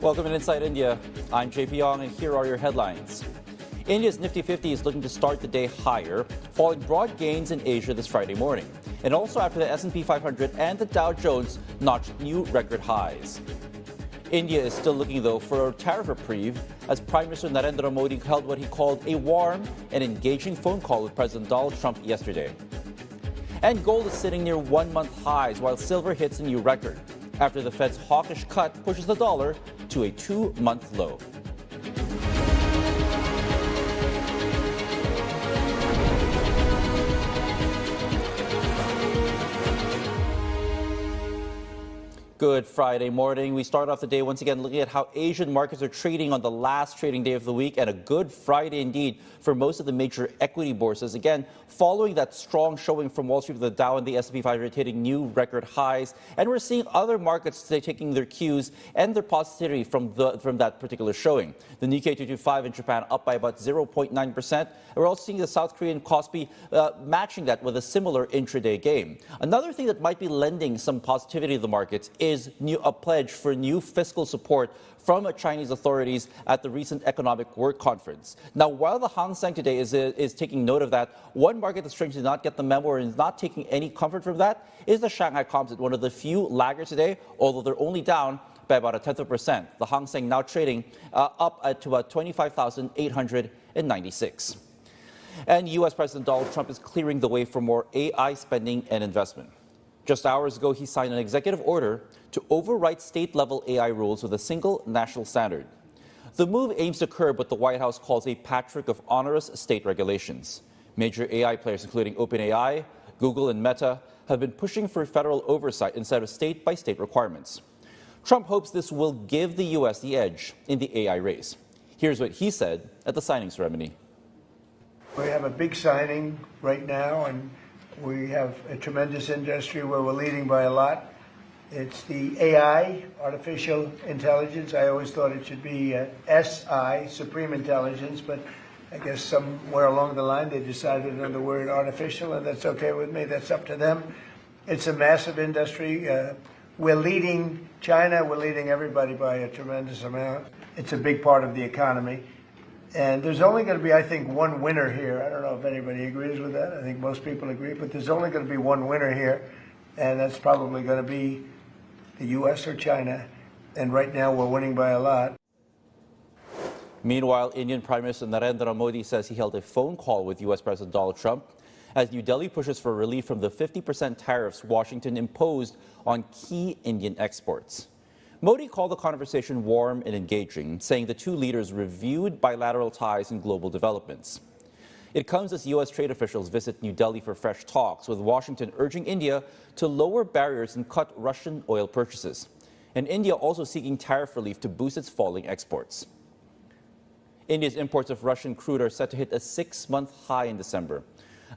Welcome to Inside India. I'm JP Yong, and here are your headlines. India's Nifty 50 is looking to start the day higher, following broad gains in Asia this Friday morning. And also after the S&P 500 and the Dow Jones notched new record highs. India is still looking, though, for a tariff reprieve as Prime Minister Narendra Modi held what he called a warm and engaging phone call with President Donald Trump yesterday. And gold is sitting near one-month highs while silver hits a new record after the Fed's hawkish cut pushes the dollar to a two-month low. Good Friday morning. We start off the day once again looking at how Asian markets are trading on the last trading day of the week, and a good Friday indeed for most of the major equity bourses. Again, following that strong showing from Wall Street, with the Dow and the S&P 500 hitting new record highs, and we're seeing other markets today taking their cues and their positivity from that particular showing. The Nikkei 225 in Japan up by about 0.9%. We're also seeing the South Korean Kospi matching that with a similar intraday gain. Another thing that might be lending some positivity to the markets is a pledge for new fiscal support from Chinese authorities at the recent Economic Work Conference. Now, while the Hang Seng today is taking note of that, one market that strangely did not get the memo and is not taking any comfort from that is the Shanghai Composite, one of the few laggards today, although they're only down by about 0.1%. The Hang Seng now trading up to about 25,896. And U.S. President Donald Trump is clearing the way for more AI spending and investment. Just hours ago, he signed an executive order to overwrite state-level AI rules with a single national standard. The move aims to curb what the White House calls a patchwork of onerous state regulations. Major AI players, including OpenAI, Google, and Meta, have been pushing for federal oversight instead of state-by-state requirements. Trump hopes this will give the U.S. the edge in the AI race. Here's what he said at the signing ceremony. We have a big signing right now, and we have a tremendous industry where we're leading by a lot. It's the AI, artificial intelligence. I always thought it should be SI, supreme intelligence, but I guess somewhere along the line they decided on the word artificial, and that's okay with me. That's up to them. It's a massive industry. We're leading China. We're leading everybody by a tremendous amount. It's a big part of the economy. And there's only going to be, I think, one winner here. I don't know if anybody agrees with that. I think most people agree. But there's only going to be one winner here, and that's probably going to be the U.S. or China. And right now, we're winning by a lot. Meanwhile, Indian Prime Minister Narendra Modi says he held a phone call with U.S. President Donald Trump as New Delhi pushes for relief from the 50% tariffs Washington imposed on key Indian exports. Modi called the conversation warm and engaging, saying the two leaders reviewed bilateral ties and global developments. It comes as U.S. trade officials visit New Delhi for fresh talks, with Washington urging India to lower barriers and cut Russian oil purchases, and India also seeking tariff relief to boost its falling exports. India's imports of Russian crude are set to hit a 6-month high in December,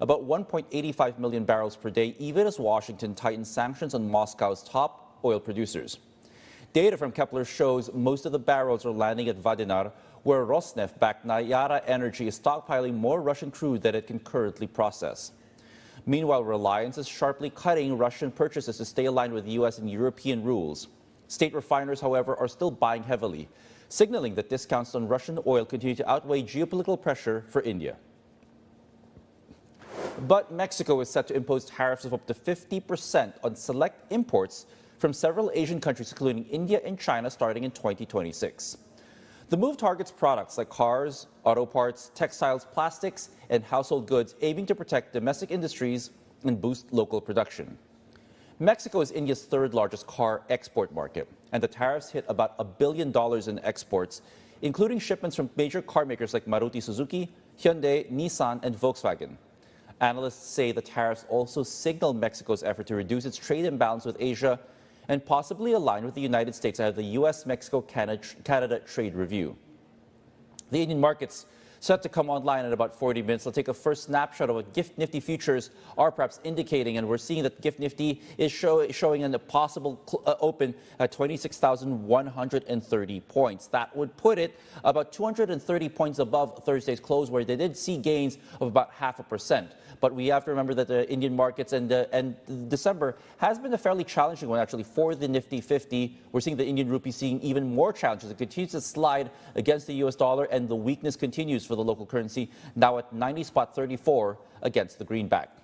about 1.85 million barrels per day, even as Washington tightens sanctions on Moscow's top oil producers. Data from Kepler shows most of the barrels are landing at Vadinar, where Rosneft-backed Nayara Energy is stockpiling more Russian crude than it can currently process. Meanwhile, Reliance is sharply cutting Russian purchases to stay aligned with U.S. and European rules. State refiners, however, are still buying heavily, signaling that discounts on Russian oil continue to outweigh geopolitical pressure for India. But Mexico is set to impose tariffs of up to 50% on select imports from several Asian countries, including India and China, starting in 2026. The move targets products like cars, auto parts, textiles, plastics, and household goods, aiming to protect domestic industries and boost local production. Mexico is India's third largest car export market, and the tariffs hit about $1 billion in exports, including shipments from major car makers like Maruti Suzuki, Hyundai, Nissan, and Volkswagen. Analysts say the tariffs also signal Mexico's effort to reduce its trade imbalance with Asia and possibly align with the United States ahead of the U.S.-Mexico-Canada trade review. The Indian markets set to come online in about 40 minutes. We'll take a first snapshot of what Gift Nifty futures are perhaps indicating, and we're seeing that Gift Nifty is showing a possible open at 26,130 points. That would put it about 230 points above Thursday's close, where they did see gains of about 0.5%. But we have to remember that the Indian markets and December has been a fairly challenging one, actually, for the Nifty 50. We're seeing the Indian rupee seeing even more challenges. It continues to slide against the US dollar, and the weakness continues for the local currency, now at 90.34 against the greenback.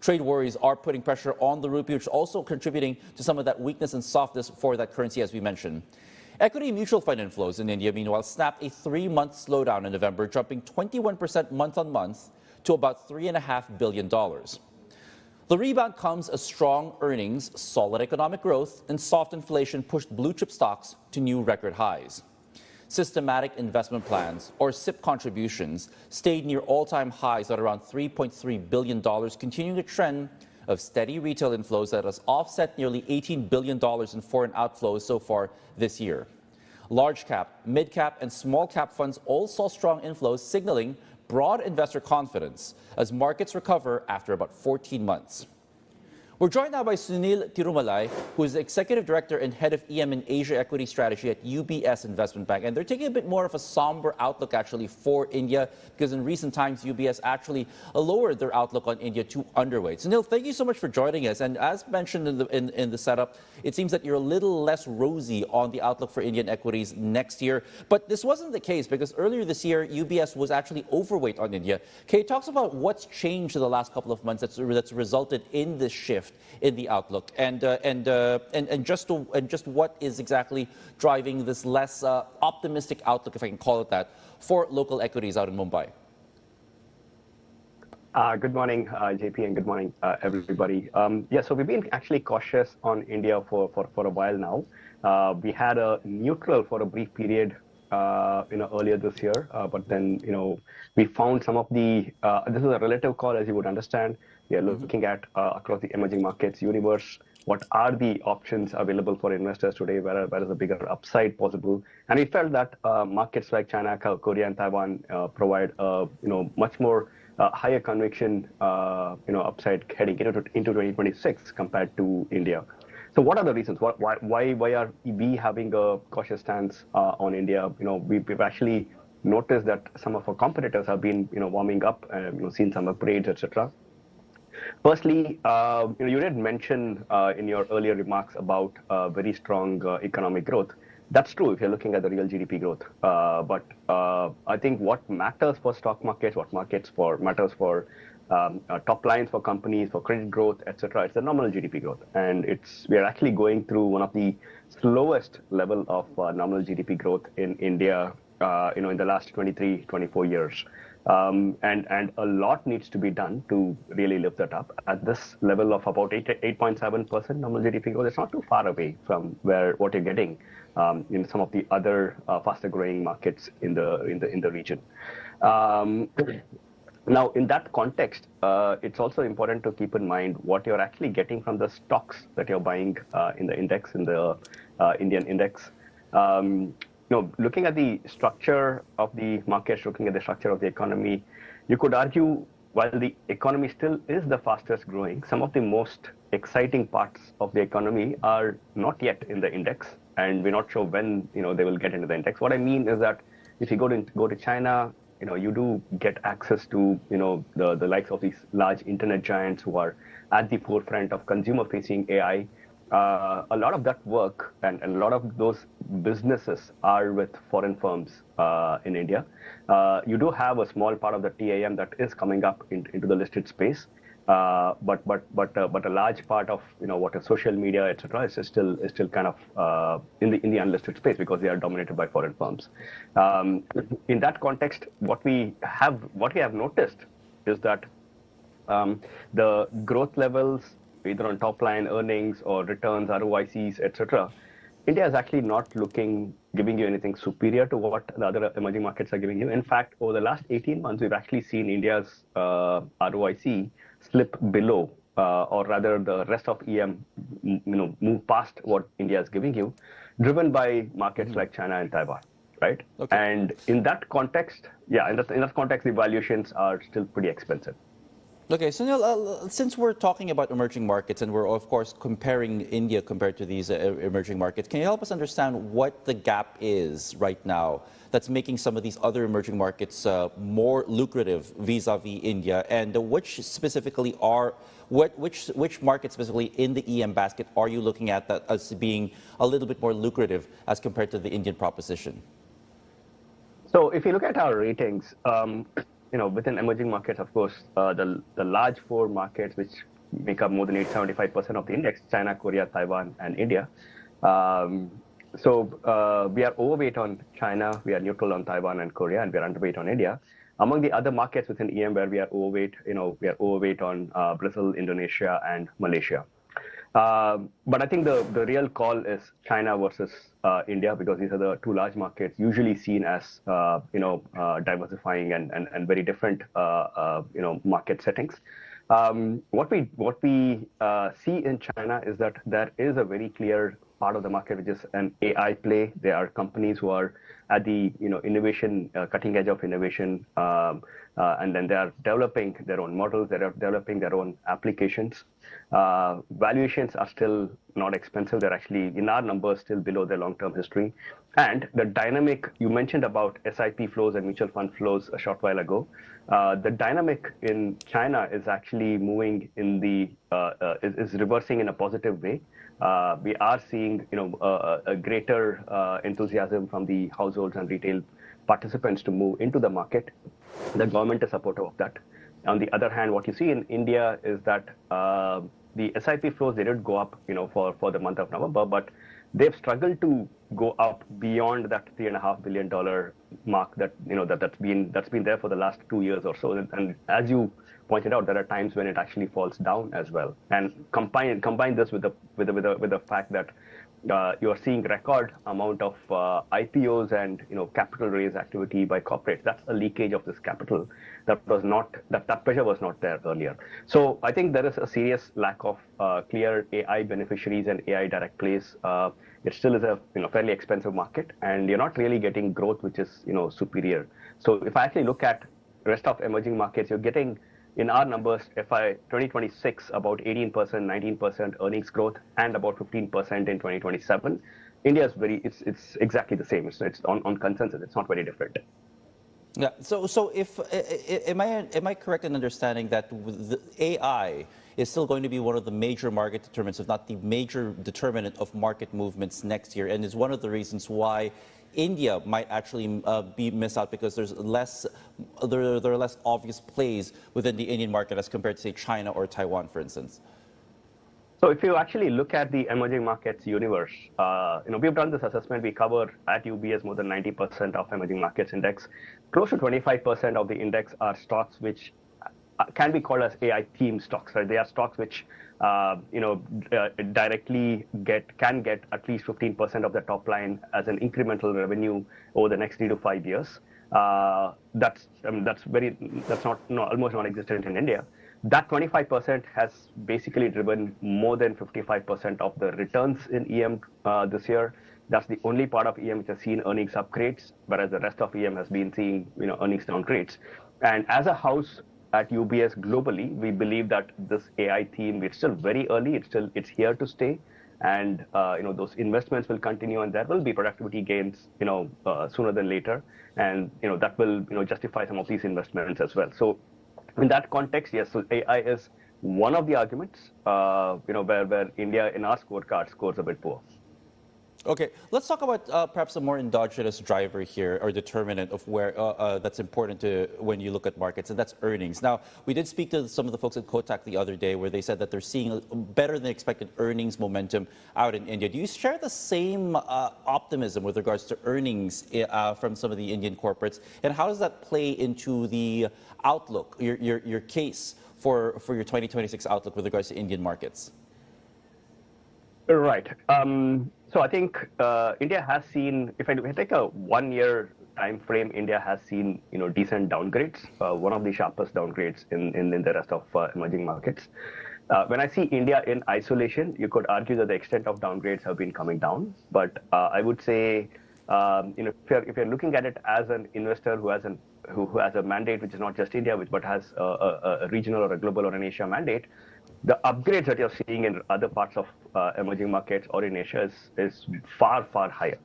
Trade worries are putting pressure on the rupee, which is also contributing to some of that weakness and softness for that currency, as we mentioned. Equity mutual fund inflows in India, meanwhile, snapped a 3-month slowdown in November, jumping 21% month-on-month to about $3.5 billion. The rebound comes as strong earnings, solid economic growth, and soft inflation pushed blue-chip stocks to new record highs. Systematic investment plans, or SIP contributions, stayed near all-time highs at around $3.3 billion, continuing a trend of steady retail inflows that has offset nearly $18 billion in foreign outflows so far this year. Large cap, mid cap, and small cap funds all saw strong inflows, signaling broad investor confidence as markets recover after about 14 months. We're joined now by Sunil Tirumalai, who is the Executive Director and Head of EM and Asia Equity Strategy at UBS Investment Bank. And they're taking a bit more of a somber outlook, actually, for India, because in recent times, UBS actually lowered their outlook on India to underweight. Sunil, thank you so much for joining us. And as mentioned in the setup, it seems that you're a little less rosy on the outlook for Indian equities next year. But this wasn't the case, because earlier this year, UBS was actually overweight on India. Can you talk about what's changed in the last couple of months that's resulted in this shift in the outlook, and just what is exactly driving this less optimistic outlook, if I can call it that, for local equities out in Mumbai? Good morning, JP, and good morning, everybody. So we've been actually cautious on India for a while now. We had a neutral for a brief period, earlier this year, but then, we found some of the, this is a relative call, as you would understand. We are looking at across the emerging markets universe, what are the options available for investors today, where is a bigger upside possible. And we felt that markets like China, Korea, and Taiwan provide, much more higher conviction, upside heading into 2026 compared to India. So what are the reasons? Why are we having a cautious stance on India? We've actually noticed that some of our competitors have been, warming up, seen some upgrades, etc. Firstly, you did mention in your earlier remarks about very strong economic growth. That's true if you're looking at the real GDP growth. But I think what matters for stock markets, matters for top lines for companies, for credit growth, etc., it's the nominal GDP growth. And we are actually going through one of the slowest level of nominal GDP growth in India, in the last 23, 24 years. And a lot needs to be done to really lift that up. At this level of about 8.7% nominal GDP growth, it's not too far away from what you're getting in some of the other faster growing markets in the region. Now, in that context, it's also important to keep in mind what you're actually getting from the stocks that you're buying in the index, in the Indian index. Looking at the structure of the markets, looking at the structure of the economy, you could argue while the economy still is the fastest growing, some of the most exciting parts of the economy are not yet in the index, and we're not sure when they will get into the index. What I mean is that if you go to China, you do get access to the likes of these large internet giants who are at the forefront of consumer-facing AI. A lot of that work and a lot of those businesses are with foreign firms in India. You do have a small part of the TAM that is coming up into the listed space, but a large part of what is social media, etc., is still kind of in the unlisted space because they are dominated by foreign firms. In that context, what we have noticed is that the growth levels, either on top line earnings or returns, ROICs, etc., India is actually not giving you anything superior to what the other emerging markets are giving you. In fact, over the last 18 months, we've actually seen India's ROIC slip below, or rather the rest of EM, move past what India is giving you, driven by markets like China and Taiwan. right? Okay. And in that context, the valuations are still pretty expensive. Okay, so now, since we're talking about emerging markets and we're of course comparing India compared to these emerging markets, can you help us understand what the gap is right now that's making some of these other emerging markets more lucrative vis-a-vis India, and which specifically are which market specifically in the EM basket are you looking at that as being a little bit more lucrative as compared to the Indian proposition? So if you look at our ratings, within emerging markets, of course, the large four markets which make up more than 75% of the index: China, Korea, Taiwan, and India. So we are overweight on China, we are neutral on Taiwan and Korea, and we are underweight on India. Among the other markets within EM where we are overweight, we are overweight on Brazil, Indonesia, and Malaysia. But I think the real call is China versus India, because these are the two large markets usually seen as diversifying and very different market settings. What we see in China is that there is a very clear part of the market which is an AI play. There are companies who are at the innovation cutting edge of innovation, and then they are developing their own models. They are developing their own applications. Valuations are still not expensive. They're actually, in our numbers, still below their long-term history. And the dynamic you mentioned about SIP flows and mutual fund flows a short while ago, the dynamic in China is actually moving in is reversing in a positive way. We are seeing a greater enthusiasm from the households and retail participants to move into the market. The government is supportive of that. On the other hand, what you see in India is that the SIP flows, they did go up for the month of November, but they've struggled to go up beyond that $3.5 billion mark that's been there for the last 2 years or so. And as you pointed out, there are times when it actually falls down as well. And combine this with the fact that you are seeing record amount of IPOs and capital raise activity by corporates. That's a leakage of this capital that pressure was not there earlier. So I think there is a serious lack of clear AI beneficiaries and AI direct plays. It still is a fairly expensive market, and you're not really getting growth which is superior. So if I actually look at rest of emerging markets, you're getting, in our numbers, FY 2026, about 18%, 19% earnings growth, and about 15% in 2027. India is it's exactly the same. It's on consensus. It's not very different. Yeah. So if am I correct in understanding that the AI is still going to be one of the major market determinants, if not the major determinant of market movements next year, and is one of the reasons why India might actually be missed out, because there are less obvious plays within the Indian market as compared to, say, China or Taiwan, for instance? So if you actually look at the emerging markets universe, we've done this assessment. We cover at UBS more than 90% of emerging markets index. Close to 25% of the index are stocks which can be called as AI theme stocks, right? They are stocks which directly can get at least 15% of the top line as an incremental revenue over the next 3 to 5 years. That's almost non-existent in India. That 25% has basically driven more than 55% of the returns in EM this year. That's the only part of EM which has seen earnings upgrades, whereas the rest of EM has been seeing earnings downgrades. And as a house at UBS globally, we believe that this AI theme, it's still very early. It's here to stay, and those investments will continue, and there will be productivity gains sooner than later, and that will justify some of these investments as well. So in that context, yes, so AI is one of the arguments where India in our scorecard scores a bit poor. Okay, let's talk about perhaps a more endogenous driver here, or determinant of where that's important to when you look at markets, and that's earnings. Now, we did speak to some of the folks at Kotak the other day, where they said that they're seeing better than expected earnings momentum out in India. Do you share the same optimism with regards to earnings from some of the Indian corporates, and how does that play into the outlook, your case for your 2026 outlook with regards to Indian markets? Right. So I think India has seen, if I take a 1-year time frame, India has seen decent downgrades, one of the sharpest downgrades in the rest of emerging markets. When I see India in isolation, you could argue that the extent of downgrades have been coming down, but I would say if you're looking at it as an investor who has a mandate which is not just India, but has a regional or a global or an Asia mandate, the upgrades that you're seeing in other parts of emerging markets or in Asia is far, far higher,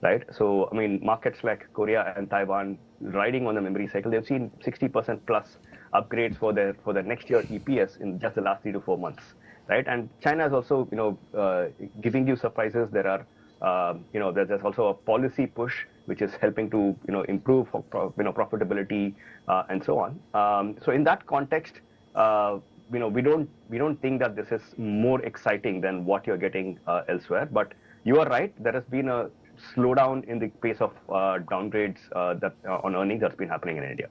right? So, I mean, markets like Korea and Taiwan riding on the memory cycle, they've seen 60% plus upgrades for their next year EPS in just the last 3 to 4 months, right? And China is also, giving you surprises. There are, there's also a policy push which is helping to, improve, profitability and so on. So in that context, we don't think that this is more exciting than what you're getting elsewhere. But you are right. There has been a slowdown in the pace of downgrades that on earnings that's been happening in India.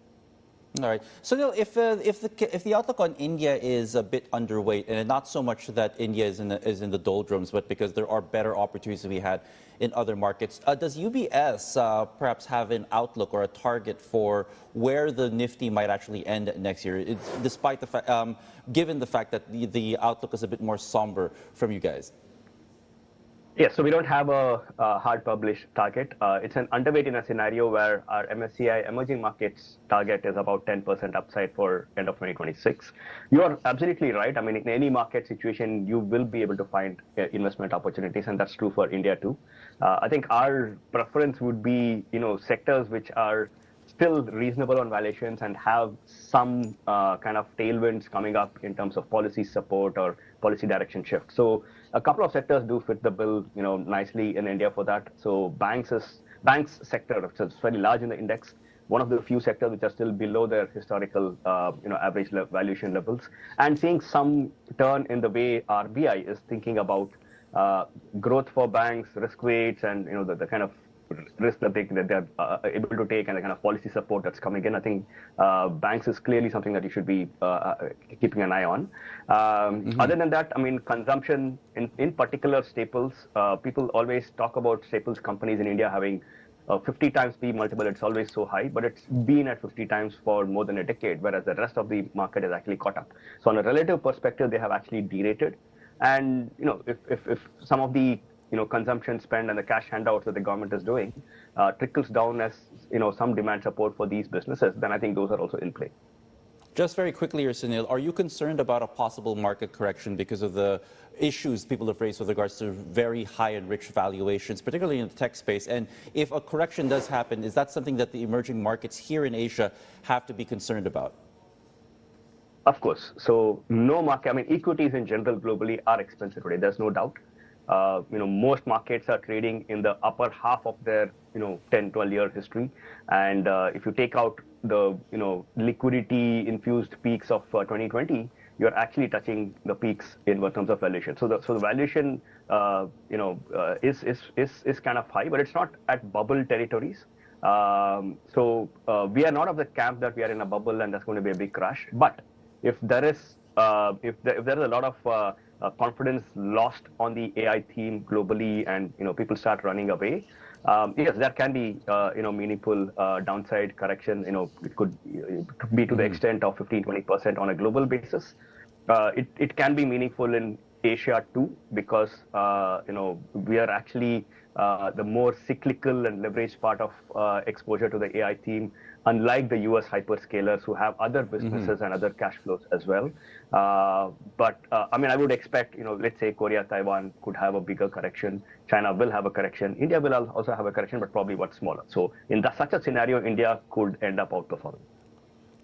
All right. So, Neil, if the outlook on India is a bit underweight, and not so much that India is in the doldrums, but because there are better opportunities to be had in other markets, does UBS perhaps have an outlook or a target for where the Nifty might actually end next year, despite the fact, given the fact that the outlook is a bit more somber from you guys? Yes, so we don't have a hard published target. It's an underweight in a scenario where our MSCI emerging markets target is about 10% upside for end of 2026. You are absolutely right. I mean, in any market situation, you will be able to find investment opportunities, and that's true for India too. I think our preference would be, sectors which are still reasonable on valuations and have some kind of tailwinds coming up in terms of policy support or policy direction shift. So a couple of sectors do fit the bill, nicely in India for that. So banks sector, which is very large in the index, one of the few sectors which are still below their historical, average valuation levels, and seeing some turn in the way RBI is thinking about growth for banks, risk weights, and the kind of risk that they're able to take, and the kind of policy support that's coming in. I think banks is clearly something that you should be keeping an eye on. Other than that, I mean, consumption in particular staples, people always talk about staples companies in India having 50 times P multiple. It's always so high, but it's been at 50 times for more than a decade, whereas the rest of the market has actually caught up. So on a relative perspective, they have actually derated. And if some of the consumption spend and the cash handouts that the government is doing trickles down as some demand support for these businesses, then I think those are also in play. Just very quickly, Sunil, are you concerned about a possible market correction because of the issues people have raised with regards to very high and rich valuations, particularly in the tech space? And if a correction does happen, is that something that the emerging markets here in Asia have to be concerned about? Of course. So no market, I mean, equities in general globally are expensive today. There's no doubt. Most markets are trading in the upper half of their, 10, 12-year history. And if you take out the, liquidity-infused peaks of 2020, you're actually touching the peaks in terms of valuation. So the valuation, is kind of high, but it's not at bubble territories. So we are not of the camp that we are in a bubble and that's going to be a big crash. But if there is, if there is a lot of confidence lost on the AI theme globally, and people start running away, yes, there can be meaningful downside correction. It could be to the extent of 15-20% on a global basis. It can be meaningful in Asia too, because we are actually the more cyclical and leveraged part of exposure to the AI theme, unlike the US hyperscalers who have other businesses and other cash flows as well. But I mean, I would expect, let's say Korea, Taiwan could have a bigger correction. China will have a correction. India will also have a correction, but probably much smaller. So in such a scenario, India could end up outperforming.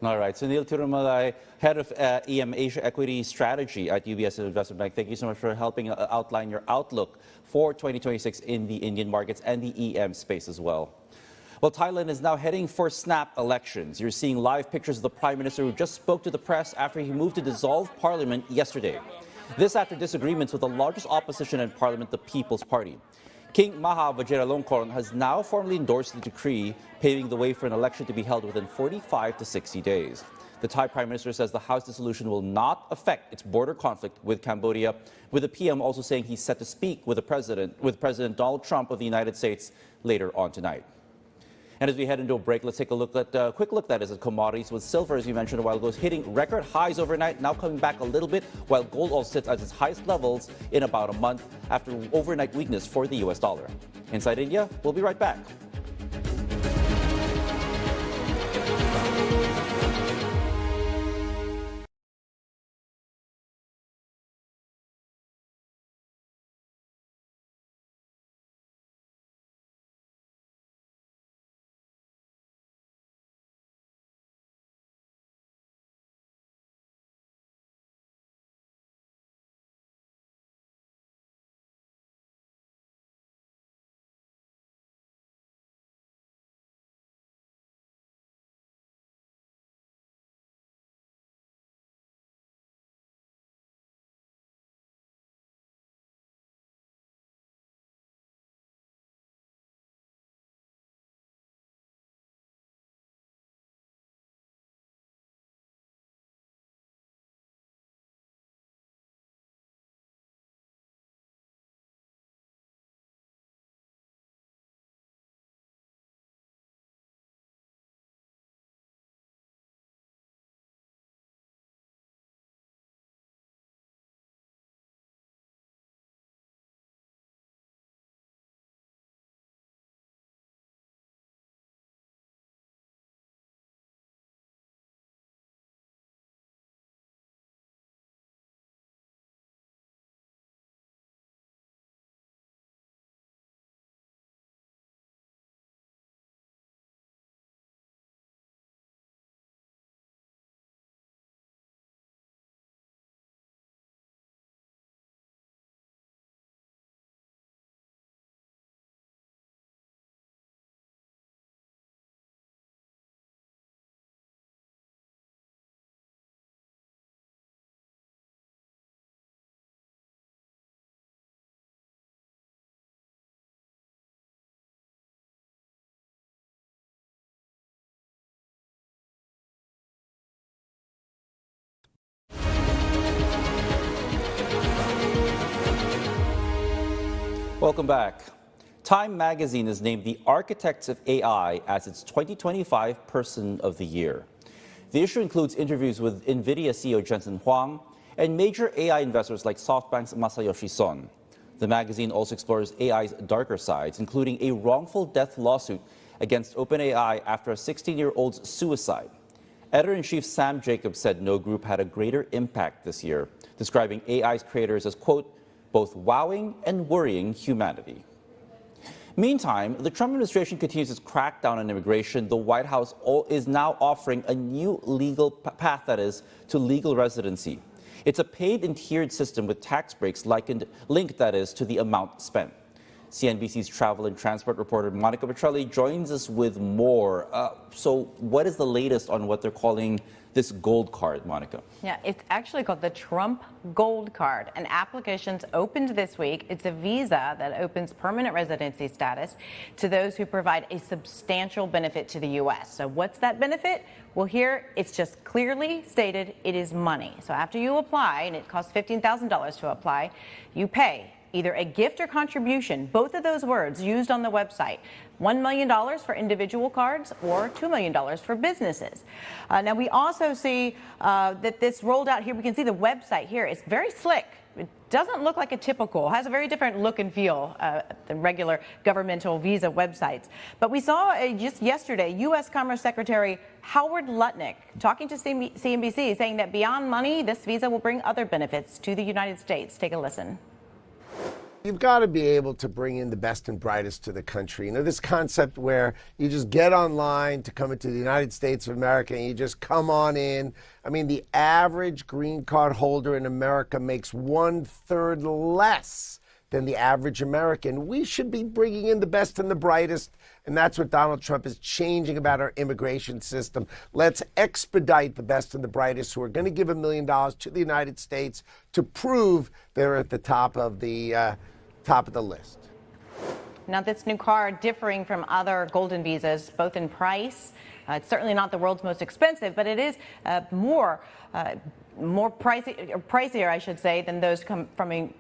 All right. Sunil Tirumalai, head of EM Asia Equity Strategy at UBS Investment Bank. Thank you so much for helping outline your outlook for 2026 in the Indian markets and the EM space as well. Well, Thailand is now heading for snap elections. You're seeing live pictures of the Prime Minister who just spoke to the press after he moved to dissolve Parliament yesterday. This after disagreements with the largest opposition in Parliament, the People's Party. King Maha Vajiralongkorn has now formally endorsed the decree, paving the way for an election to be held within 45 to 60 days. The Thai Prime Minister says the House dissolution will not affect its border conflict with Cambodia, with the PM also saying he's set to speak with President Donald Trump of the United States later on tonight. And as we head into a break, let's take a look at quick look that is at commodities, with silver, as you mentioned a while ago, hitting record highs overnight, now coming back a little bit, while gold also sits at its highest levels in about a month after overnight weakness for the U.S. dollar. Inside India, we'll be right back. Welcome back. Time magazine has named the architects of AI as its 2025 Person of the Year. The issue includes interviews with NVIDIA CEO Jensen Huang and major AI investors like SoftBank's Masayoshi Son. The magazine also explores AI's darker sides, including a wrongful death lawsuit against OpenAI after a 16-year-old's suicide. Editor-in-chief Sam Jacobs said no group had a greater impact this year, describing AI's creators as, quote, both wowing and worrying humanity. Meantime, the Trump administration continues its crackdown on immigration. The White House is now offering a new legal path, that is, to legal residency. It's a paid and tiered system with tax breaks linked, that is, to the amount spent. CNBC's travel and transport reporter Monica Petrelli joins us with more. So what is the latest on what they're calling this gold card, Monica? Yeah, it's actually called the Trump Gold Card, and applications opened this week. It's a visa that opens permanent residency status to those who provide a substantial benefit to the U.S. So what's that benefit? Well, here it's just clearly stated it is money. So after you apply, and it costs $15,000 to apply, you pay either a gift or contribution, both of those words used on the website, $1 million for individual cards or $2 million for businesses. Now, we also see that this rolled out here. We can see the website here. It's very slick. It doesn't look like a typical, has a very different look and feel than regular governmental visa websites. But we saw just yesterday, U.S. Commerce Secretary Howard Lutnick talking to CNBC, saying that beyond money, this visa will bring other benefits to the United States. Take a listen. You've got to be able to bring in the best and brightest to the country. You know, this concept where you just get online to come into the United States of America and you just come on in. I mean, the average green card holder in America makes 1/3 less than the average American. We should be bringing in the best and the brightest, and that's what Donald Trump is changing about our immigration system. Let's expedite the best and the brightest who are going to give $1 million to the United States to prove they're at the top of the list. Now, this new card differing from other golden visas, both in price. It's certainly not the world's most expensive, but it is more pricier, I should say, than those coming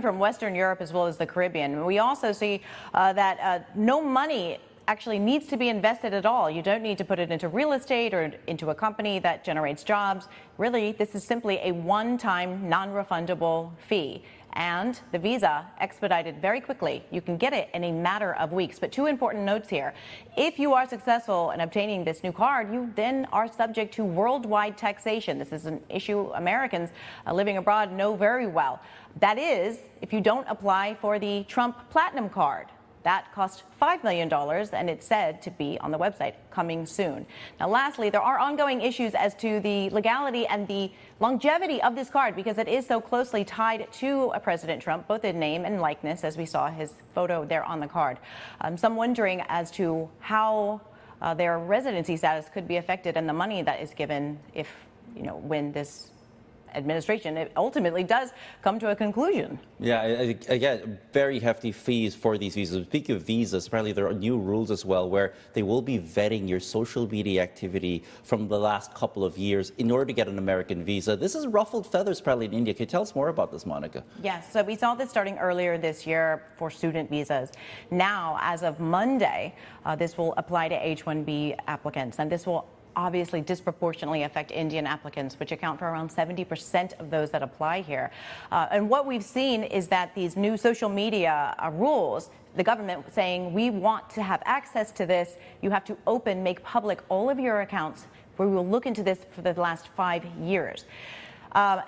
from Western Europe as well as the Caribbean. We also see that no money actually needs to be invested at all. You don't need to put it into real estate or into a company that generates jobs. Really, this is simply a one-time, non-refundable fee. And the visa expedited very quickly. You can get it in a matter of weeks. But two important notes here. If you are successful in obtaining this new card, you then are subject to worldwide taxation. This is an issue Americans living abroad know very well. That is, if you don't apply for the Trump Platinum card. That cost $5 million, and it's said to be on the website coming soon. Now, lastly, there are ongoing issues as to the legality and the longevity of this card because it is so closely tied to President Trump, both in name and likeness, as we saw his photo there on the card. Some wondering as to how their residency status could be affected and the money that is given if, when this administration, it ultimately does come to a conclusion. Yeah, again, very hefty fees for these visas. Speaking of visas, apparently there are new rules as well where they will be vetting your social media activity from the last couple of years in order to get an American visa. This is ruffled feathers apparently in India. Can you tell us more about this, Monica? Yes, so we saw this starting earlier this year for student visas. Now, as of Monday, this will apply to H-1B applicants, and this will obviously disproportionately affect Indian applicants, which account for around 70% of those that apply here. And what we've seen is that these new social media rules, the government saying we want to have access to this, you have to make public all of your accounts. We will look into this for the last 5 years.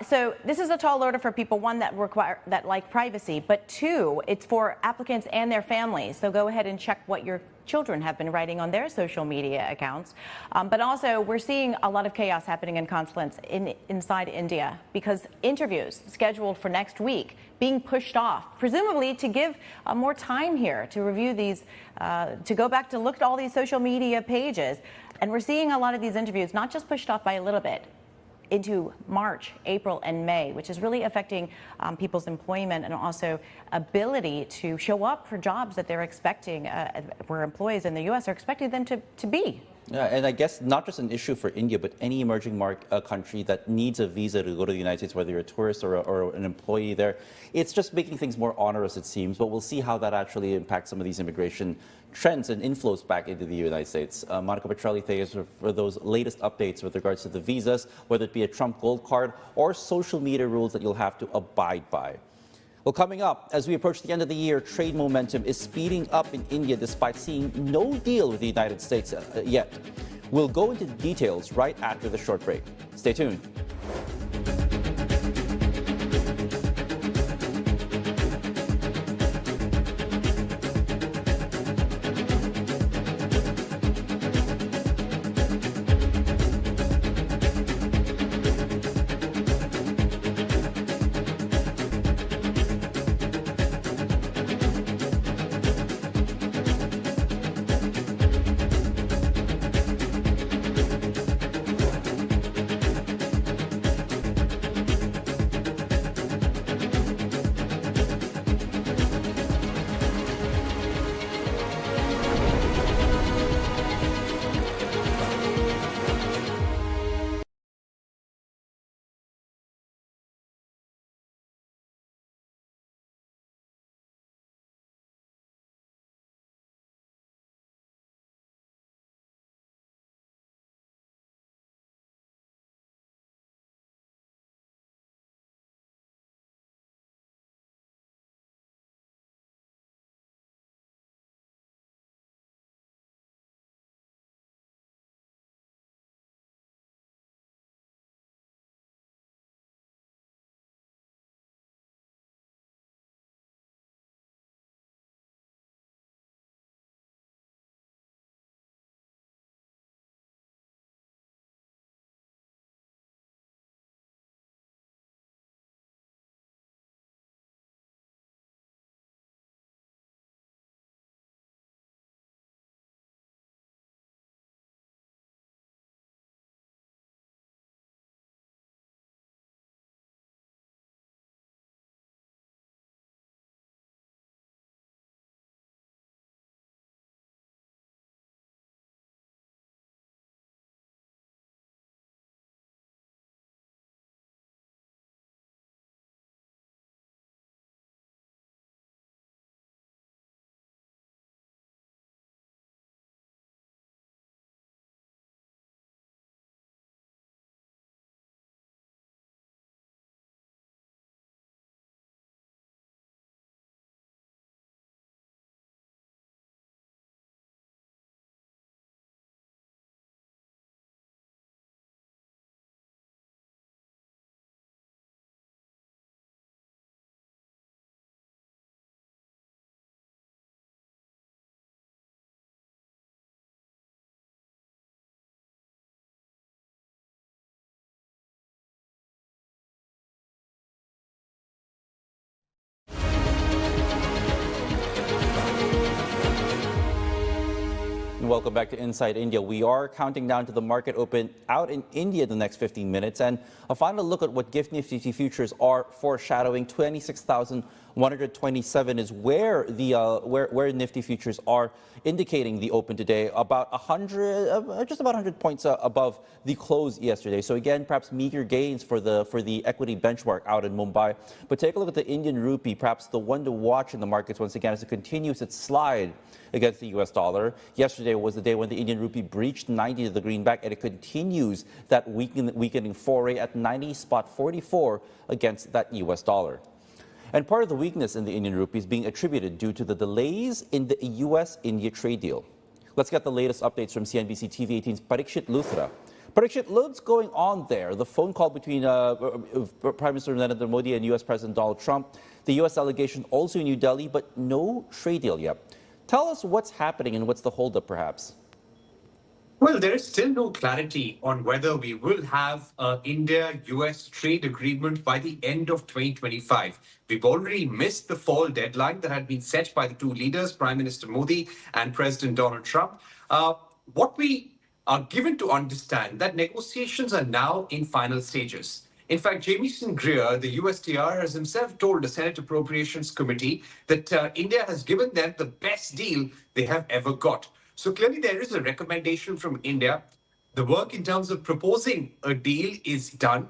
So this is a tall order for people, one, that like privacy, but two, it's for applicants and their families. So go ahead and check what your children have been writing on their social media accounts. But also, we're seeing a lot of chaos happening in consulates inside India because interviews scheduled for next week being pushed off, presumably to give more time here to review these, to go back to look at all these social media pages. And we're seeing a lot of these interviews not just pushed off by a little bit, into March, April, and May, which is really affecting people's employment and also ability to show up for jobs that they're expecting, where employees in the U.S. are expecting them to be. Yeah, and I guess not just an issue for India, but any emerging country that needs a visa to go to the United States, whether you're a tourist or an employee there. It's just making things more onerous, it seems, but we'll see how that actually impacts some of these immigration trends and inflows back into the United States. Monica Petrelli, thank you for those latest updates with regards to the visas, whether it be a Trump Gold Card or social media rules that you'll have to abide by. Well, coming up, as we approach the end of the year, trade momentum is speeding up in India despite seeing no deal with the United States yet. We'll go into the details right after the short break. Stay tuned. welcome back to Inside India. We are counting down to the market open out in India in the next 15 minutes, and a final look at what GIFT Nifty futures are foreshadowing. 26,127 is where the where Nifty futures are indicating the open today, about 100, just about 100 points above the close yesterday. So again, perhaps meager gains for the equity benchmark out in Mumbai. But take a look at the Indian rupee, perhaps the one to watch in the markets once again as it continues its slide against the US dollar. Yesterday was the day when the Indian rupee breached 90 to the greenback, and it continues that weakening foray at 90.44 against that US dollar. And part of the weakness in the Indian rupee is being attributed due to the delays in the US-India trade deal. Let's get the latest updates from CNBC TV 18's Parikshit Luthra. Parikshit, loads going on there. The phone call between Prime Minister Narendra Modi and US President Donald Trump, the US delegation also in New Delhi, but no trade deal yet. Tell us what's happening and what's the holdup, perhaps. Well, there is still no clarity on whether we will have an India-US trade agreement by the end of 2025. We've already missed the fall deadline that had been set by the two leaders, Prime Minister Modi and President Donald Trump. What we are given to understand that negotiations are now in final stages. In fact, Jamieson Greer, the USTR, has himself told the Senate Appropriations Committee that India has given them the best deal they have ever got. So clearly there is a recommendation from India. The work in terms of proposing a deal is done.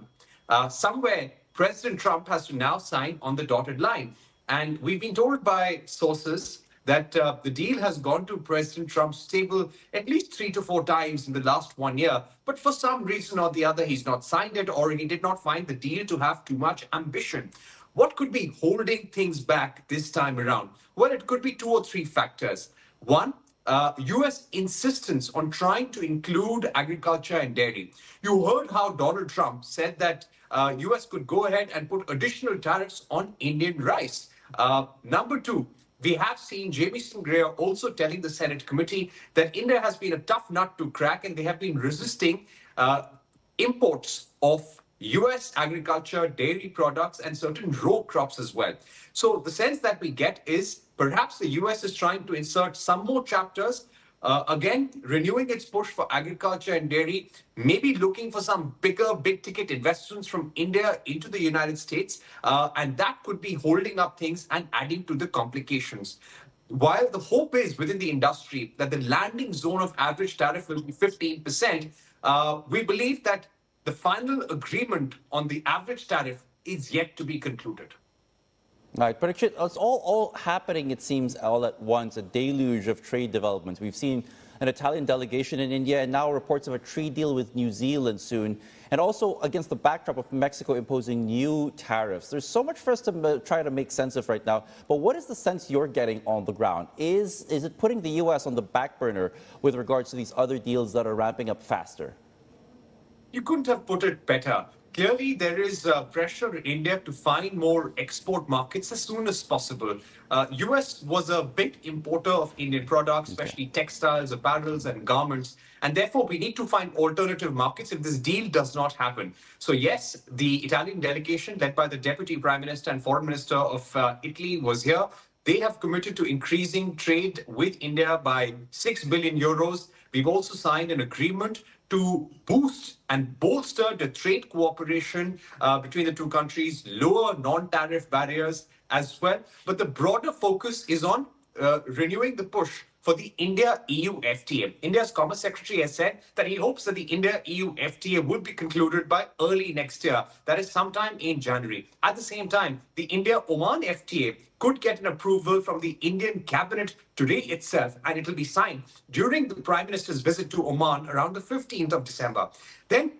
Somewhere, President Trump has to now sign on the dotted line. And we've been told by sources that the deal has gone to President Trump's table at least 3 to 4 times in the last 1 year. But for some reason or the other, he's not signed it, or he did not find the deal to have too much ambition. What could be holding things back this time around? Well, it could be 2 or 3 factors. One, US insistence on trying to include agriculture and dairy. You heard how Donald Trump said that US could go ahead and put additional tariffs on Indian rice. Number 2, we have seen Jamieson Greer also telling the Senate committee that India has been a tough nut to crack, and they have been resisting imports of US agriculture, dairy products, and certain row crops as well. So the sense that we get is perhaps the US is trying to insert some more chapters, again, renewing its push for agriculture and dairy, maybe looking for some big ticket investments from India into the United States, and that could be holding up things and adding to the complications. While the hope is within the industry that the landing zone of average tariff will be 15%, we believe that the final agreement on the average tariff is yet to be concluded. Right, but it's all happening, it seems, all at once, a deluge of trade developments. We've seen an Italian delegation in India, and now reports of a trade deal with New Zealand soon, and also against the backdrop of Mexico imposing new tariffs. There's so much for us to try to make sense of right now, but what is the sense you're getting on the ground? Is it putting the U.S. on the back burner with regards to these other deals that are ramping up faster? You couldn't have put it better. Clearly, there is pressure in India to find more export markets as soon as possible. US was a big importer of Indian products, especially textiles, apparels, and garments. And therefore, we need to find alternative markets if this deal does not happen. So yes, the Italian delegation led by the Deputy Prime Minister and Foreign Minister of Italy was here. They have committed to increasing trade with India by 6 billion euros. We've also signed an agreement to boost and bolster the trade cooperation between the two countries, lower non-tariff barriers as well. But the broader focus is on renewing the push for the India-EU FTA. India's Commerce Secretary has said that he hopes that the India-EU FTA will be concluded by early next year. That is sometime in January. At the same time, the India-Oman FTA could get an approval from the Indian cabinet today itself, and it will be signed during the Prime Minister's visit to Oman around the 15th of December. Then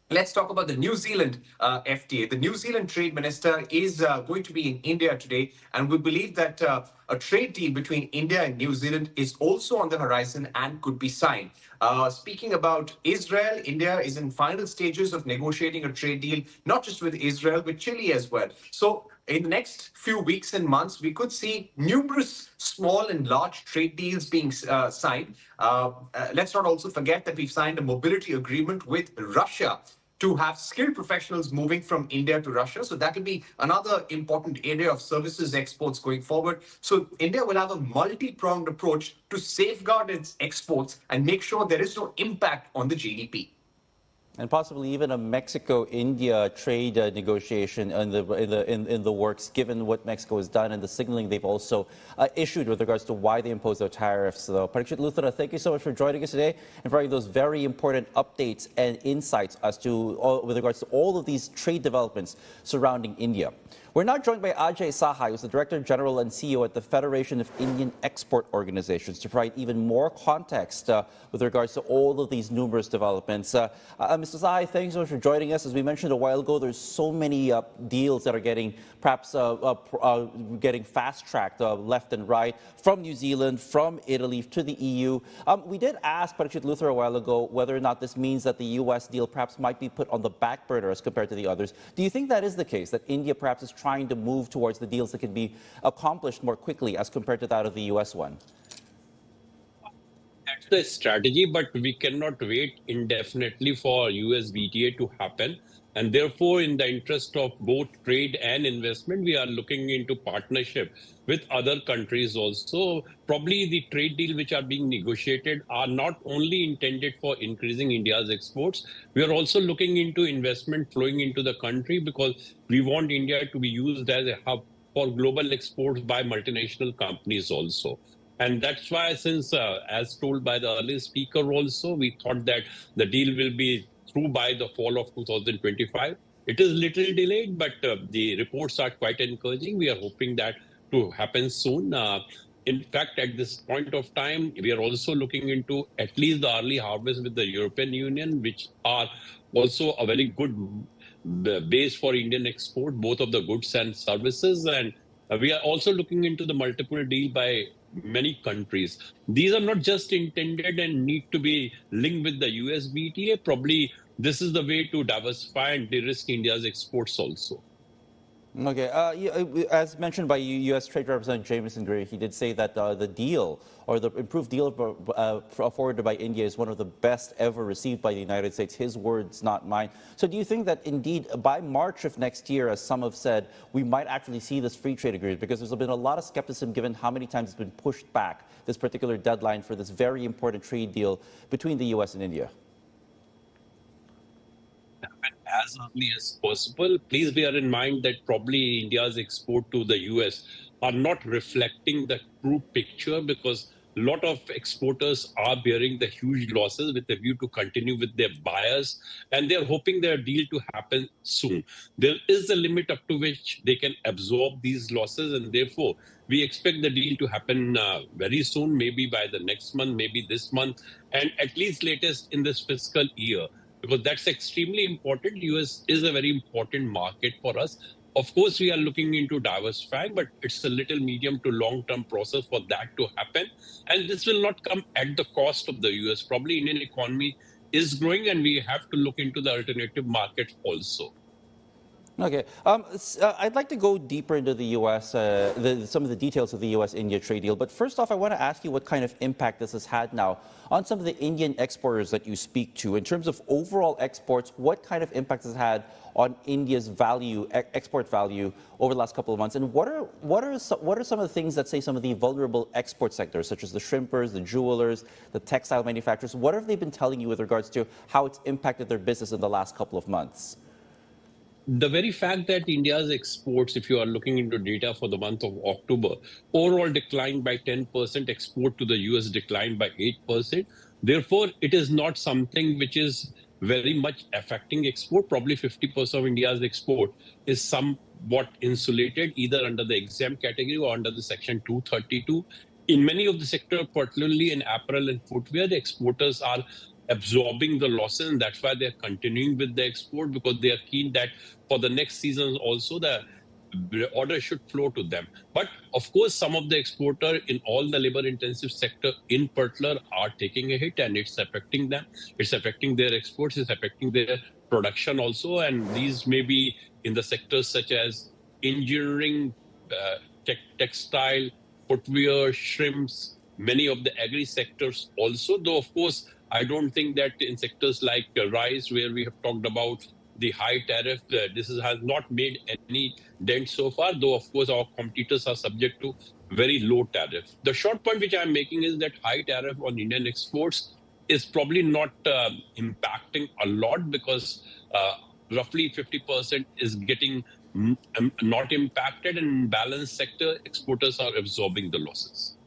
let's talk about the New Zealand FTA. The New Zealand Trade Minister is going to be in India today, and we believe that a trade deal between India and New Zealand is also on the horizon and could be signed. Speaking about Israel, India is in final stages of negotiating a trade deal, not just with Israel, but Chile as well. So in the next few weeks and months, we could see numerous small and large trade deals being signed. Let's not also forget that we've signed a mobility agreement with Russia. to have skilled professionals moving from India to Russia. So that will be another important area of services exports going forward. So India will have a multi-pronged approach to safeguard its exports and make sure there is no impact on the GDP. And possibly even a Mexico-India trade negotiation in the works, given what Mexico has done and the signaling they've also issued with regards to why they impose their tariffs. So, Parikshit Luthra, thank you so much for joining us today and providing those very important updates and insights as to with regards to all of these trade developments surrounding India. We're now joined by Ajay Sahay, who's the Director General and CEO at the Federation of Indian Export Organizations, to provide even more context with regards to all of these numerous developments. Mr. Sahay, thanks so much for joining us. As we mentioned a while ago, there's so many deals that are getting perhaps getting fast-tracked left and right from New Zealand, from Italy to the EU. We did ask Parikshit Luthra a while ago whether or not this means that the U.S. deal perhaps might be put on the back burner as compared to the others. Do you think that is the case, that India perhaps is trying to move towards the deals that can be accomplished more quickly as compared to that of the U.S. one? That's the strategy, but we cannot wait indefinitely for US VTA to happen. And therefore, in the interest of both trade and investment, we are looking into partnership with other countries also. Probably the trade deal which are being negotiated are not only intended for increasing India's exports. We are also looking into investment flowing into the country because we want India to be used as a hub for global exports by multinational companies also. And that's why, since, as told by the earlier speaker also, we thought that the deal will be through by the fall of 2025. It is little delayed, but the reports are quite encouraging. We are hoping that to happen soon. In fact, at this point of time, we are also looking into at least the early harvest with the European Union, which are also a very good base for Indian export, both of the goods and services. And we are also looking into the multiple deal by many countries. These are not just intended and need to be linked with the US BTA. Probably this is the way to diversify and de-risk India's exports also. Okay. As mentioned by U.S. Trade Representative Jameson Gray, he did say that the deal or the improved deal forwarded by India is one of the best ever received by the United States. His words, not mine. So do you think that indeed by March of next year, as some have said, we might actually see this free trade agreement? Because there's been a lot of skepticism given how many times it's been pushed back, this particular deadline for this very important trade deal between the U.S. and India. As early as possible. Please bear in mind that probably India's export to the US are not reflecting the true picture because a lot of exporters are bearing the huge losses with a view to continue with their buyers, and they're hoping their deal to happen soon. There is a limit up to which they can absorb these losses, and therefore we expect the deal to happen very soon, maybe by the next month, maybe this month, and at least latest in this fiscal year. Because that's extremely important. US is a very important market for us. Of course, we are looking into diversifying, but it's a little medium to long-term process for that to happen. And this will not come at the cost of the US. Probably Indian economy is growing and we have to look into the alternative markets also. Okay. I'd like to go deeper into the U.S., some of the details of the U.S.-India trade deal. But first off, I want to ask you what kind of impact this has had now on some of the Indian exporters that you speak to. In terms of overall exports, what kind of impact has it had on India's value, export value over the last couple of months? And what are some of the things that, say, some of the vulnerable export sectors, such as the shrimpers, the jewelers, the textile manufacturers, what have they been telling you with regards to how it's impacted their business in the last couple of months? The very fact that India's exports, if you are looking into data for the month of October, overall declined by 10%, export to the US declined by 8%. Therefore, it is not something which is very much affecting export. Probably 50% of India's export is somewhat insulated, either under the exempt category or under the Section 232. In many of the sectors, particularly in apparel and footwear, the exporters are absorbing the losses, and that's why they're continuing with the export, because they are keen that for the next season also the order should flow to them. But of course, some of the exporters in all the labor-intensive sector in particular are taking a hit, and it's affecting them. It's affecting their exports, it's affecting their production also, and these may be in the sectors such as engineering, textile, footwear, shrimps, many of the agri sectors also, though of course I don't think that in sectors like rice, where we have talked about the high tariff, has not made any dent so far, though, of course, our competitors are subject to very low tariff. The short point which I'm making is that high tariff on Indian exports is probably not impacting a lot because roughly 50% is getting not impacted, and in balanced sector, exporters are absorbing the losses.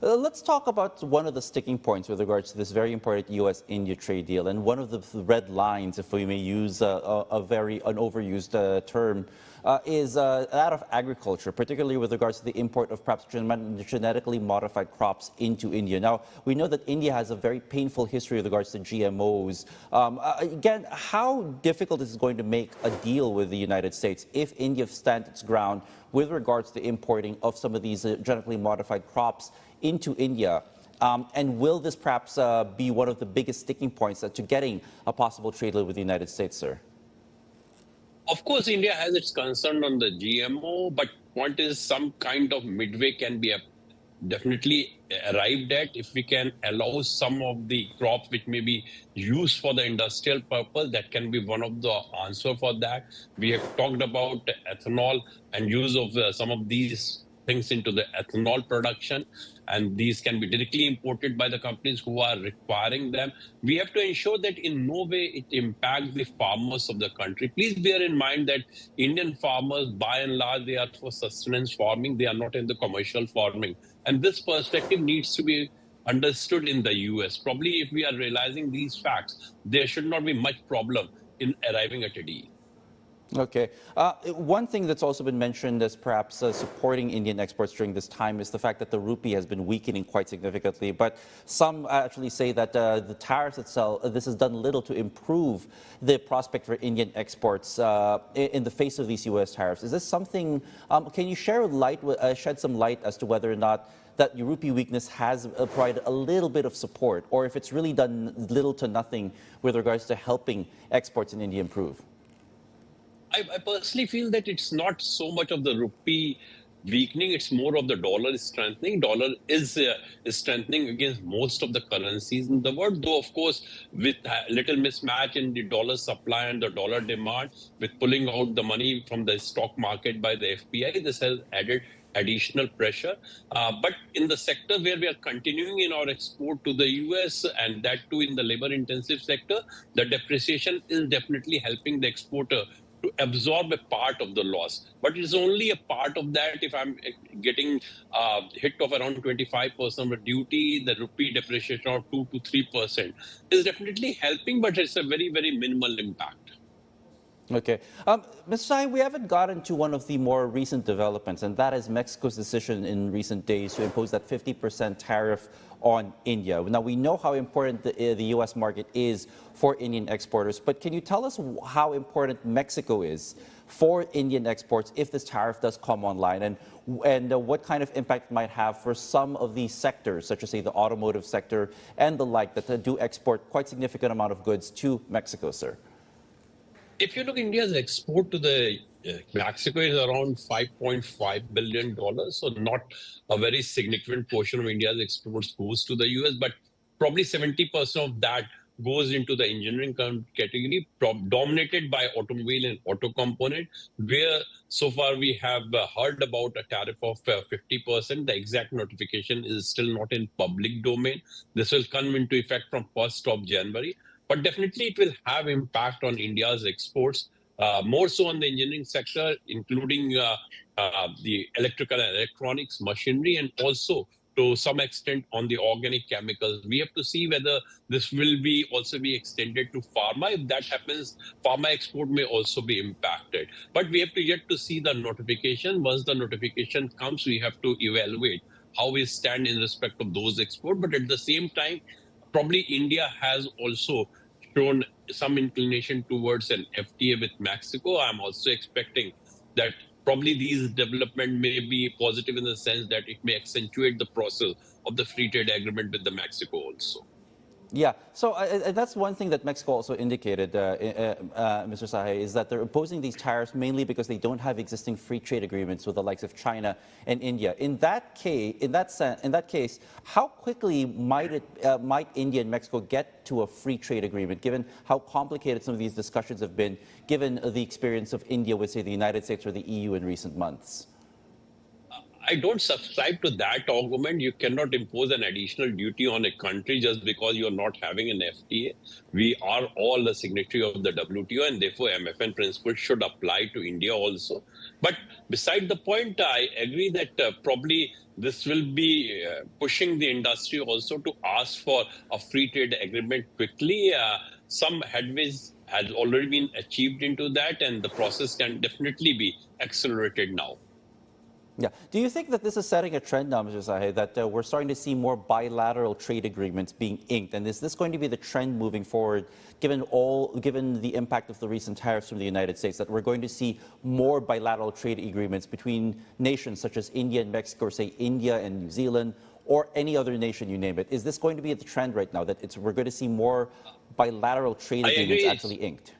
Let's talk about one of the sticking points with regards to this very important U.S.-India trade deal. And one of the red lines, if we may use an overused term, is that of agriculture, particularly with regards to the import of perhaps genetically modified crops into India. Now, we know that India has a very painful history with regards to GMOs. Again, how difficult is it going to make a deal with the United States if India stands its ground with regards to importing of some of these genetically modified crops into India? And will this perhaps be one of the biggest sticking points to getting a possible trade deal with the United States, sir? Of course, India has its concern on the GMO, but point is some kind of midway can be definitely arrived at if we can allow some of the crops which may be used for the industrial purpose. That can be one of the answer for that. We have talked about ethanol and use of some of these things into the ethanol production, and these can be directly imported by the companies who are requiring them. We have to ensure that in no way it impacts the farmers of the country. Please bear in mind that Indian farmers, by and large, they are for sustenance farming. They are not in the commercial farming. And this perspective needs to be understood in the US. Probably if we are realizing these facts, there should not be much problem in arriving at a deal. Okay. One thing that's also been mentioned as perhaps supporting Indian exports during this time is the fact that the rupee has been weakening quite significantly. But some actually say that the tariffs itself, this has done little to improve the prospect for Indian exports in the face of these U.S. tariffs. Is this something, can you shed some light as to whether or not that rupee weakness has provided a little bit of support, or if it's really done little to nothing with regards to helping exports in India improve? I personally feel that it's not so much of the rupee weakening, it's more of the dollar strengthening. Dollar is strengthening against most of the currencies in the world, though, of course, with a little mismatch in the dollar supply and the dollar demand, with pulling out the money from the stock market by the FPI, this has added additional pressure. But in the sector where we are continuing in our export to the US, and that too in the labor-intensive sector, the depreciation is definitely helping the exporter to absorb a part of the loss. But it's only a part of that. If I'm getting hit of around 25% of duty, the rupee depreciation of 2 to 3% is definitely helping, but it's a very, very minimal impact. Okay. Mr. Sai, we haven't gotten to one of the more recent developments, and that is Mexico's decision in recent days to impose that 50% tariff on India. Now, we know how important the U.S. market is for Indian exporters, but can you tell us how important Mexico is for Indian exports if this tariff does come online, and what kind of impact it might have for some of these sectors, such as, say, the automotive sector and the like, that do export quite significant amount of goods to Mexico, sir? If you look, India's export to the Mexico is around $5.5 billion, so not a very significant portion of India's exports goes to the US, but probably 70% of that goes into the engineering category, dominated by automobile and auto component, where so far we have heard about a tariff of 50%. The exact notification is still not in public domain. This will come into effect from 1st of January. But definitely it will have impact on India's exports, more so on the engineering sector, including the electrical and electronics, machinery, and also to some extent on the organic chemicals. We have to see whether this will also be extended to pharma. If that happens, pharma export may also be impacted. But we have to yet to see the notification. Once the notification comes, we have to evaluate how we stand in respect of those exports. But at the same time, probably India has also shown some inclination towards an FTA with Mexico. I'm also expecting that probably these developments may be positive in the sense that it may accentuate the process of the free trade agreement with the Mexico also. Yeah, so that's one thing that Mexico also indicated, Mr. Sahay, is that they're imposing these tariffs mainly because they don't have existing free trade agreements with the likes of China and India. In that case, how quickly might India and Mexico get to a free trade agreement, given how complicated some of these discussions have been, given the experience of India with, say, the United States or the EU in recent months? I don't subscribe to that argument. You cannot impose an additional duty on a country just because you're not having an FTA. We are all a signatory of the WTO, and therefore MFN principles should apply to India also. But beside the point, I agree that probably this will be pushing the industry also to ask for a free trade agreement quickly. Some headways has already been achieved into that, and the process can definitely be accelerated now. Yeah. Do you think that this is setting a trend now, Mr. Sahay, that we're starting to see more bilateral trade agreements being inked? And is this going to be the trend moving forward, given the impact of the recent tariffs from the United States, that we're going to see more bilateral trade agreements between nations such as India and Mexico, or say India and New Zealand, or any other nation, you name it? Is this going to be the trend right now, that we're going to see more bilateral trade agreements actually inked?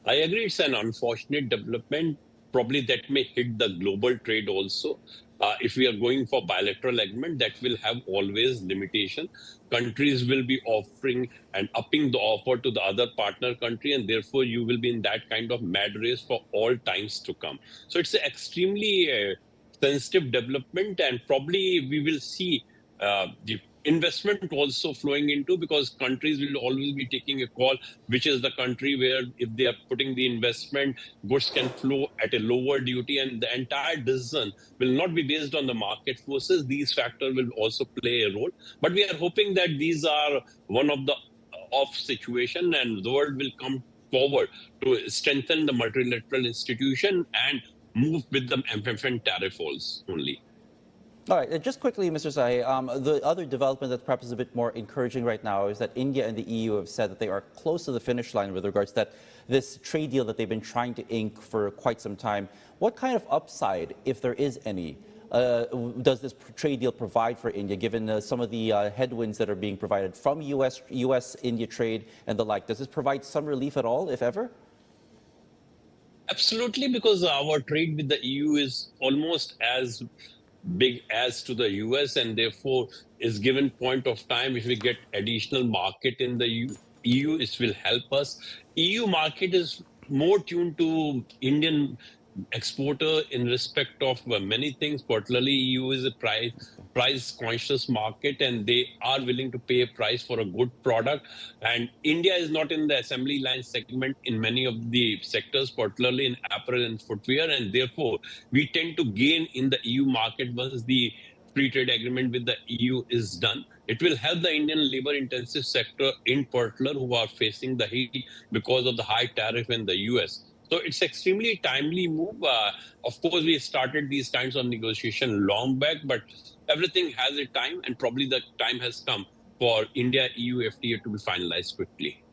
I agree. It's an unfortunate development. Probably that may hit the global trade also. If we are going for bilateral agreement, that will have always limitation. Countries will be offering and upping the offer to the other partner country, and therefore you will be in that kind of mad race for all times to come. So it's an extremely sensitive development, and probably we will see the investment also flowing into, because countries will always be taking a call which is the country where, if they are putting the investment, goods can flow at a lower duty, and the entire decision will not be based on the market forces. These factors will also play a role, but we are hoping that these are one of the off situation, and the world will come forward to strengthen the multilateral institution and move with the MFN tariff only. All right, just quickly, Mr. Sahay, the other development that perhaps is a bit more encouraging right now is that India and the EU have said that they are close to the finish line with regards to that this trade deal that they've been trying to ink for quite some time. What kind of upside, if there is any, does this trade deal provide for India, given some of the headwinds that are being provided from U.S.-India trade and the like? Does this provide some relief at all, if ever? Absolutely, because our trade with the EU is almost as big as to the US, and therefore is given point of time, if we get additional market in the EU, it will help us. EU market is more tuned to Indian exporter in respect of many things. Particularly, EU is a price conscious market, and they are willing to pay a price for a good product. And India is not in the assembly line segment in many of the sectors, particularly in apparel and footwear, and therefore we tend to gain in the EU market once the free trade agreement with the EU is done. It will help the Indian labor-intensive sector in particular, who are facing the heat because of the high tariff in the US. So it's extremely timely move. Of course, we started these kinds of negotiation long back, but everything has a time, and probably the time has come for India-EU FTA to be finalized quickly.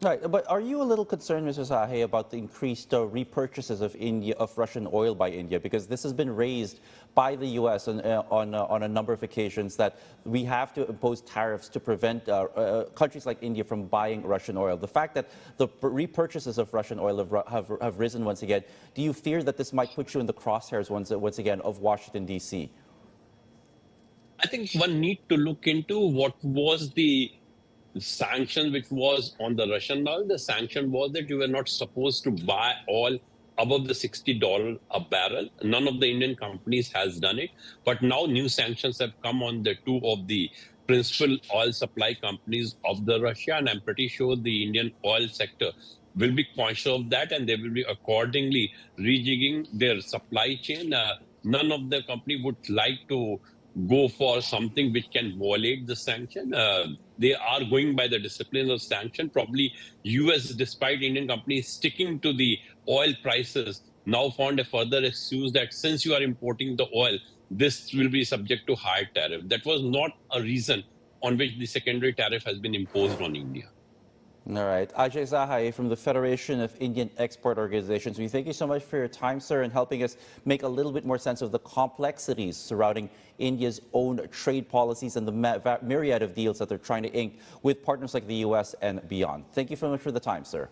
Right, but are you a little concerned, Mr. Sahay, about the increased repurchases of Russian oil by India? Because this has been raised by the U.S. on a number of occasions, that we have to impose tariffs to prevent countries like India from buying Russian oil. The fact that the repurchases of Russian oil have risen once again, do you fear that this might put you in the crosshairs once again of Washington, D.C.? I think one need to look into what was the sanction which was on the Russian oil. The sanction was that you were not supposed to buy oil above the $60 a barrel. None of the Indian companies has done it. But now new sanctions have come on the two of the principal oil supply companies of the Russia. And I'm pretty sure the Indian oil sector will be conscious of that, and they will be accordingly rejigging their supply chain. None of the company would like to go for something which can violate the sanction. They are going by the discipline of sanction. Probably US, despite Indian companies sticking to the oil prices, now found a further excuse that since you are importing the oil, this will be subject to higher tariff. That was not a reason on which the secondary tariff has been imposed on India. All right. Ajay Zahai from the Federation of Indian Export Organizations. We thank you so much for your time, sir, and helping us make a little bit more sense of the complexities surrounding India's own trade policies and the myriad of deals that they're trying to ink with partners like the U.S. and beyond. Thank you so much for the time, sir.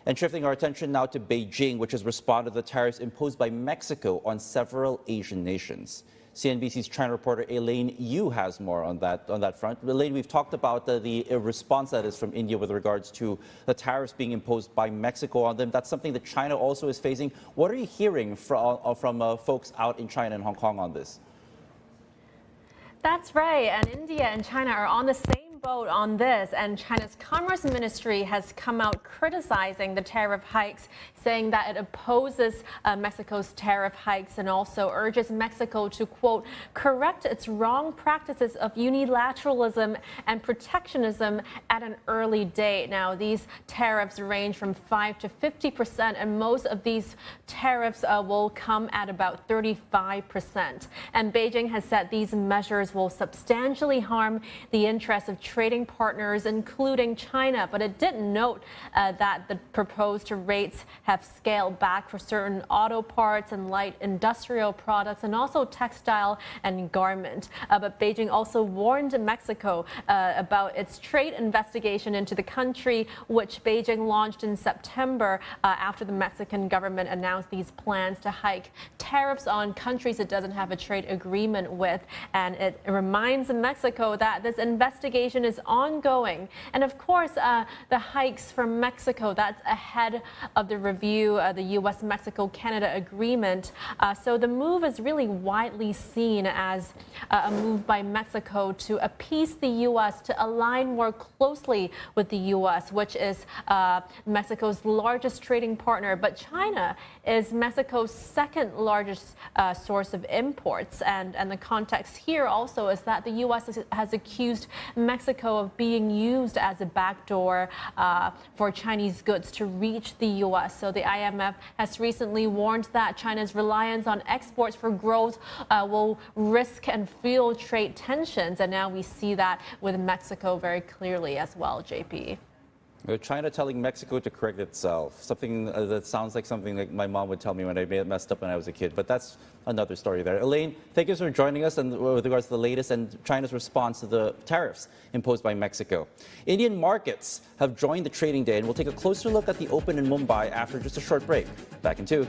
And shifting our attention now to Beijing, which has responded to the tariffs imposed by Mexico on several Asian nations. CNBC's China reporter Elaine Yu has more on that front. Elaine, we've talked about the response that is from India with regards to the tariffs being imposed by Mexico on them. That's something that China also is facing. What are you hearing from folks out in China and Hong Kong on this? That's right, and India and China are on the same boat on this, and China's Commerce Ministry has come out criticizing the tariff hikes, saying that it opposes Mexico's tariff hikes and also urges Mexico to, quote, correct its wrong practices of unilateralism and protectionism at an early date. Now, these tariffs range from 5 to 50%, and most of these tariffs will come at about 35%. And Beijing has said these measures will substantially harm the interests of trading partners, including China. But it did note that the proposed rates have scaled back for certain auto parts and light industrial products, and also textile and garment. But Beijing also warned Mexico about its trade investigation into the country, which Beijing launched in September after the Mexican government announced these plans to hike tariffs on countries it doesn't have a trade agreement with. And it reminds Mexico that this investigation is ongoing. And of course, the hikes from Mexico, that's ahead of the review, the U.S.-Mexico-Canada agreement. So the move is really widely seen as a move by Mexico to appease the U.S., to align more closely with the U.S., which is Mexico's largest trading partner. But China is Mexico's second largest source of imports. And the context here also is that the U.S. has accused Mexico of being used as a backdoor for Chinese goods to reach the U.S. So the IMF has recently warned that China's reliance on exports for growth will risk and fuel trade tensions. And now we see that with Mexico very clearly as well, JP. China telling Mexico to correct itself, something that sounds like something like my mom would tell me when I messed up when I was a kid, but that's another story there. Elaine, thank you for joining us and with regards to the latest and China's response to the tariffs imposed by Mexico. Indian markets have joined the trading day, and we'll take a closer look at the open in Mumbai after just a short break. Back in 2.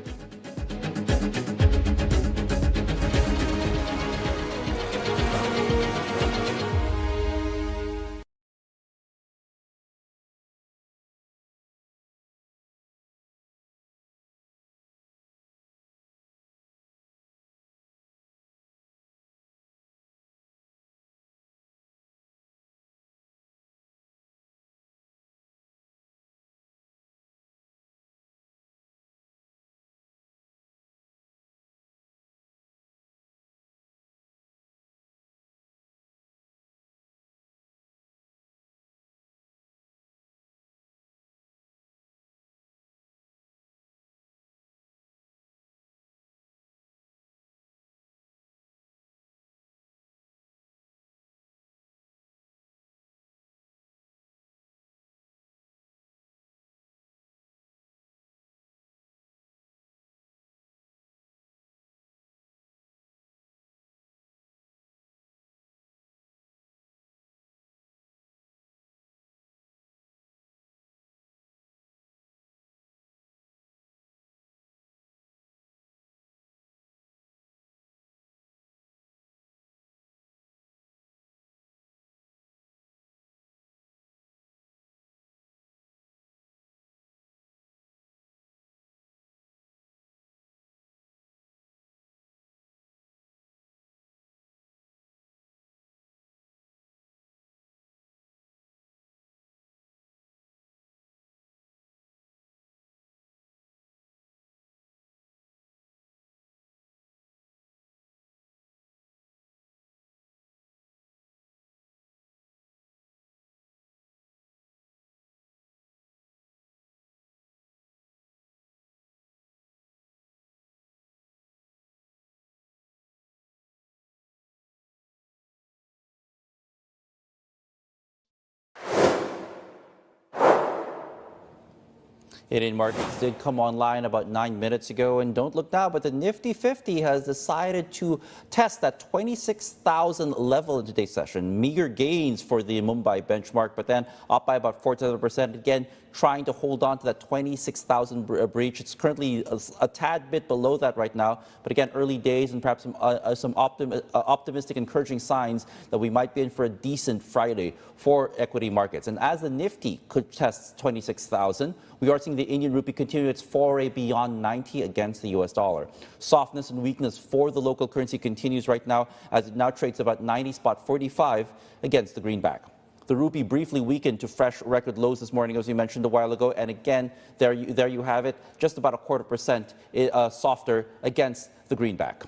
Indian markets did come online about 9 minutes ago, and don't look now, but the Nifty 50 has decided to test that 26,000 level in today's session. Meager gains for the Mumbai benchmark, but then up by about 4%. Again, trying to hold on to that 26,000 breach. It's currently a tad bit below that right now, but again, early days and perhaps some optimistic, encouraging signs that we might be in for a decent Friday for equity markets. And as the Nifty could test 26,000, we are seeing the Indian rupee continue its foray beyond 90 against the US dollar. Softness and weakness for the local currency continues right now as it now trades about 90.45 against the greenback. The rupee briefly weakened to fresh record lows this morning, as we mentioned a while ago. And again, there you have it, just about 0.25% softer against the greenback.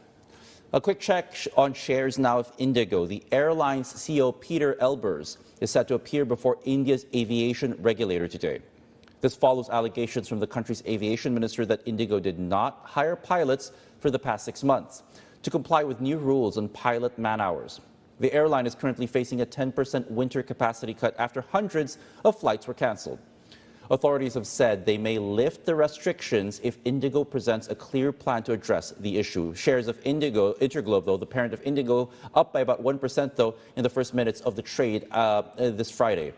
A quick check on shares now of Indigo. The airline's CEO, Peter Elbers, is set to appear before India's aviation regulator today. This follows allegations from the country's aviation minister that Indigo did not hire pilots for the past 6 months to comply with new rules on pilot man hours. The airline is currently facing a 10% winter capacity cut after hundreds of flights were canceled. Authorities have said they may lift the restrictions if Indigo presents a clear plan to address the issue. Shares of Interglobe, though, the parent of Indigo, up by about 1%, though, in the first minutes of the trade this Friday.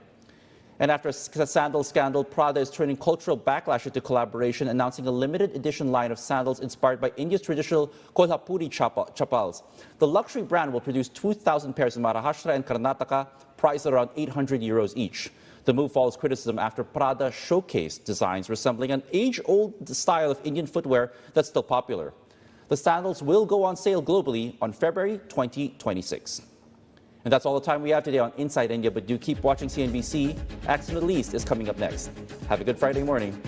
And after a sandal scandal, Prada is turning cultural backlash into collaboration, announcing a limited edition line of sandals inspired by India's traditional Kolhapuri chapals. The luxury brand will produce 2,000 pairs in Maharashtra and Karnataka, priced at around 800 euros each. The move follows criticism after Prada showcased designs resembling an age-old style of Indian footwear that's still popular. The sandals will go on sale globally on February 2026. And that's all the time we have today on Inside India, but do keep watching CNBC. Access Middle East is coming up next. Have a good Friday morning.